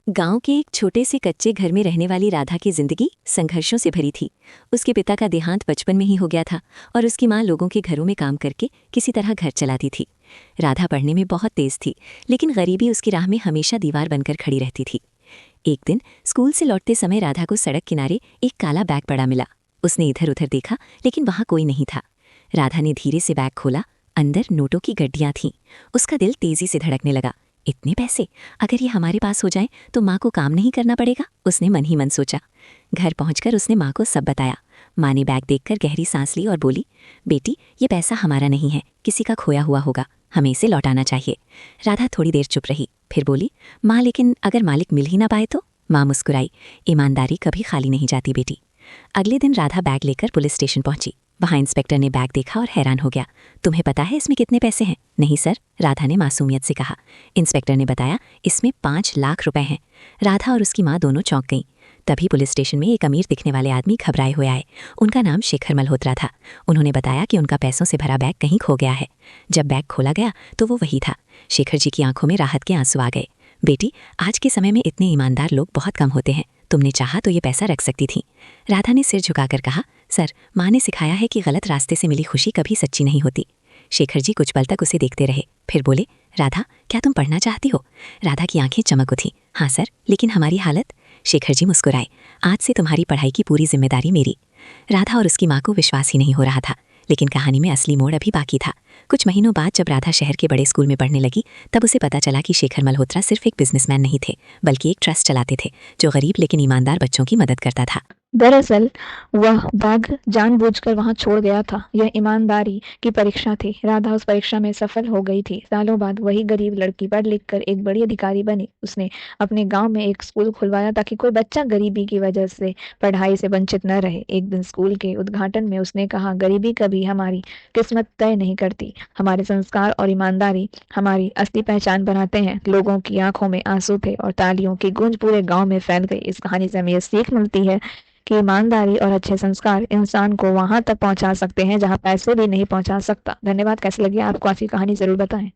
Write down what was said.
गांव के एक छोटे से कच्चे घर में रहने वाली राधा की जिंदगी संघर्षों से भरी थी। उसके पिता का देहांत बचपन में ही हो गया था और उसकी माँ लोगों के घरों में काम करके किसी तरह घर चलाती थी। राधा पढ़ने में बहुत तेज थी, लेकिन गरीबी उसकी राह में हमेशा दीवार बनकर खड़ी रहती थी। एक दिन स्कूल से लौटते समय राधा को सड़क किनारे एक काला बैग पड़ा मिला। उसने इधर उधर देखा, लेकिन वहां कोई नहीं था। राधा ने धीरे से बैग खोला। अंदर नोटों की गड्डियां थीं। उसका दिल तेजी से धड़कने लगा। इतने पैसे, अगर ये हमारे पास हो जाएं तो माँ को काम नहीं करना पड़ेगा, उसने मन ही मन सोचा। घर पहुंचकर उसने माँ को सब बताया। माँ ने बैग देखकर गहरी सांस ली और बोली, बेटी, ये पैसा हमारा नहीं है, किसी का खोया हुआ होगा, हमें इसे लौटाना चाहिए। राधा थोड़ी देर चुप रही, फिर बोली, माँ, लेकिन अगर मालिक मिल ही ना पाए तो? माँ मुस्कुराई, ईमानदारी कभी खाली नहीं जाती बेटी। अगले दिन राधा बैग लेकर पुलिस स्टेशन पहुंची। वहां इंस्पेक्टर ने बैग देखा और हैरान हो गया। तुम्हें पता है इसमें कितने पैसे हैं? नहीं सर, राधा ने मासूमियत से कहा। इंस्पेक्टर ने बताया, इसमें 5 लाख रुपए हैं। राधा और उसकी माँ दोनों चौंक गईं। तभी पुलिस स्टेशन में एक अमीर दिखने वाले आदमी घबराए हुए आए। उनका नाम शेखर मल्होत्रा था। उन्होंने बताया कि उनका पैसों से भरा बैग कहीं खो गया है। जब बैग खोला गया तो वो वही था। शेखर जी की आंखों में राहत के आंसू आ गए। बेटी, आज के समय में इतने ईमानदार लोग बहुत कम होते हैं, तुमने चाहा तो ये पैसा रख सकती थी। राधा ने सिर झुकाकर कहा, सर, माँ ने सिखाया है कि गलत रास्ते से मिली खुशी कभी सच्ची नहीं होती। शेखर जी कुछ पल तक उसे देखते रहे, फिर बोले, राधा, क्या तुम पढ़ना चाहती हो? राधा की आंखें चमक उठी। हाँ सर, लेकिन हमारी हालत? शेखर जी मुस्कुराए, आज से तुम्हारी पढ़ाई की पूरी जिम्मेदारी मेरी। राधा और उसकी माँ को विश्वास ही नहीं हो रहा था, लेकिन कहानी में असली मोड़ अभी बाकी था। कुछ महीनों बाद जब राधा शहर के बड़े स्कूल में पढ़ने लगी, तब उसे पता चला कि शेखर मल्होत्रा सिर्फ एक बिजनेसमैन नहीं थे, बल्कि एक ट्रस्ट चलाते थे जो गरीब लेकिन ईमानदार बच्चों की मदद करता था। दरअसल वह बैग जानबूझकर वहां छोड़ गया था। यह ईमानदारी की परीक्षा थी। राधा उस परीक्षा में सफल हो गई थी। सालों बाद वही गरीब लड़की पढ़ लिख कर एक बड़ी अधिकारी बनी। उसने अपने गांव में एक स्कूल खुलवाया ताकि कोई बच्चा गरीबी की वजह से पढ़ाई से वंचित न रहे। एक दिन स्कूल के उद्घाटन में उसने कहा, गरीबी कभी हमारी किस्मत तय नहीं करती, हमारे संस्कार और ईमानदारी हमारी असली पहचान बनाते हैं। लोगों की आंखों में आंसू थे और तालियों की गूंज पूरे गांव में फैल गई। इस कहानी से हमें यह सीख मिलती है कि ईमानदारी और अच्छे संस्कार इंसान को वहां तक पहुंचा सकते हैं जहां पैसे भी नहीं पहुंचा सकता। धन्यवाद। कैसी लगी आपको आज की कहानी, जरूर बताएं।